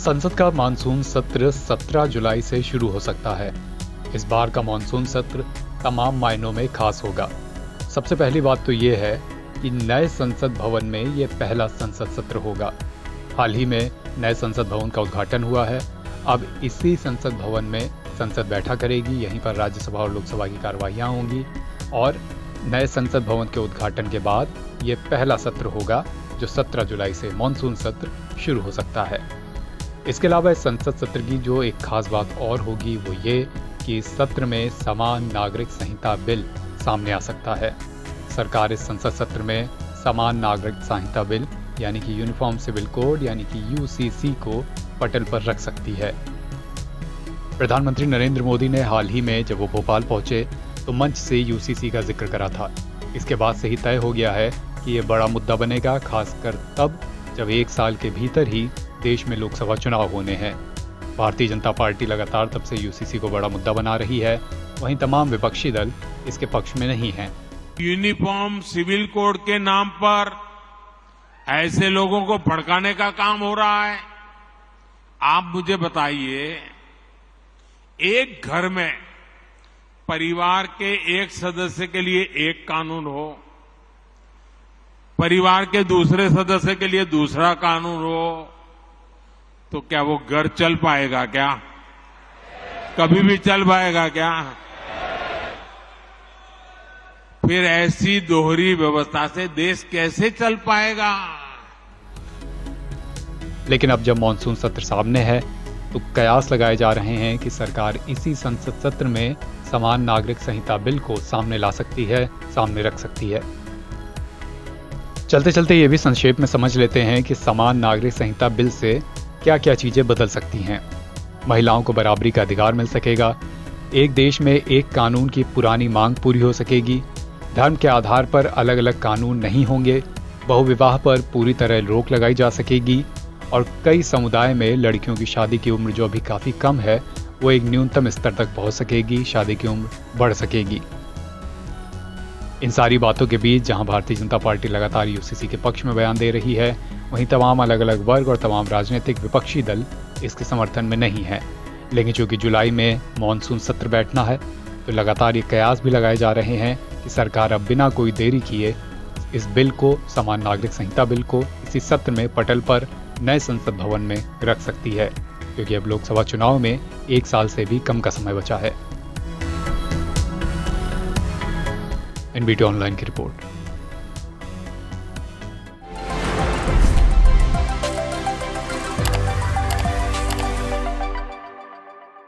संसद का मानसून सत्र 17 जुलाई से शुरू हो सकता है। इस बार का मानसून सत्र तमाम मायनों में खास होगा। सबसे पहली बात तो ये है कि नए संसद भवन में ये पहला संसद सत्र होगा। हाल ही में नए संसद भवन का उद्घाटन हुआ है। अब इसी संसद भवन में संसद बैठा करेगी, यहीं पर राज्यसभा और लोकसभा की कार्रवाइयाँ होंगी और नए संसद भवन के उद्घाटन के बाद ये पहला सत्र होगा जो 17 जुलाई से मानसून सत्र शुरू हो सकता है। इसके अलावा इस संसद सत्र की जो एक खास बात और होगी वो ये कि इस सत्र में समान नागरिक संहिता बिल सामने आ सकता है। सरकार इस संसद सत्र में समान नागरिक संहिता बिल यानी कि यूनिफॉर्म सिविल कोड यानी कि यूसीसी को पटल पर रख सकती है। प्रधानमंत्री नरेंद्र मोदी ने हाल ही में जब वो भोपाल पहुंचे तो मंच से यूसीसी का जिक्र करा था। इसके बाद से ही तय हो गया है कि ये बड़ा मुद्दा बनेगा, खासकर तब जब 1 साल के भीतर ही देश में लोकसभा चुनाव होने हैं। भारतीय जनता पार्टी लगातार तब से यूसीसी को बड़ा मुद्दा बना रही है। वहीं तमाम विपक्षी दल इसके पक्ष में नहीं हैं। यूनिफॉर्म सिविल कोड के नाम पर ऐसे लोगों को भड़काने का काम हो रहा है। आप मुझे बताइए, एक घर में परिवार के एक सदस्य के लिए एक कानून हो, परिवार के दूसरे सदस्य के लिए दूसरा कानून हो, तो क्या वो घर चल पाएगा? क्या कभी भी चल पाएगा क्या? फिर ऐसी दोहरी व्यवस्था से देश कैसे चल पाएगा? लेकिन अब जब मानसून सत्र सामने है तो कयास लगाए जा रहे हैं कि सरकार इसी संसद सत्र में समान नागरिक संहिता बिल को सामने ला सकती है, सामने रख सकती है। चलते चलते ये भी संक्षेप में समझ लेते हैं कि समान नागरिक संहिता बिल से क्या क्या चीजें बदल सकती हैं। महिलाओं को बराबरी का अधिकार मिल सकेगा, एक देश में एक कानून की पुरानी मांग पूरी हो सकेगी, धर्म के आधार पर अलग अलग कानून नहीं होंगे, बहुविवाह पर पूरी तरह रोक लगाई जा सकेगी और कई समुदाय में लड़कियों की शादी की उम्र जो अभी काफी कम है वो एक न्यूनतम स्तर तक पहुंच सकेगी, शादी की उम्र बढ़ सकेगी। इन सारी बातों के बीच जहां भारतीय जनता पार्टी लगातार यूसीसी के पक्ष में बयान दे रही है, वहीं तमाम अलग अलग वर्ग और तमाम राजनीतिक विपक्षी दल इसके समर्थन में नहीं है। लेकिन चूंकि जुलाई में मानसून सत्र बैठना है तो लगातार ये कयास भी लगाए जा रहे हैं कि सरकार अब बिना कोई देरी किए इस बिल को, समान नागरिक संहिता बिल को इसी सत्र में पटल पर नए संसद भवन में रख सकती है, क्योंकि अब लोकसभा चुनाव में 1 साल से भी कम का समय बचा है। एनबीटी ऑनलाइन की रिपोर्ट।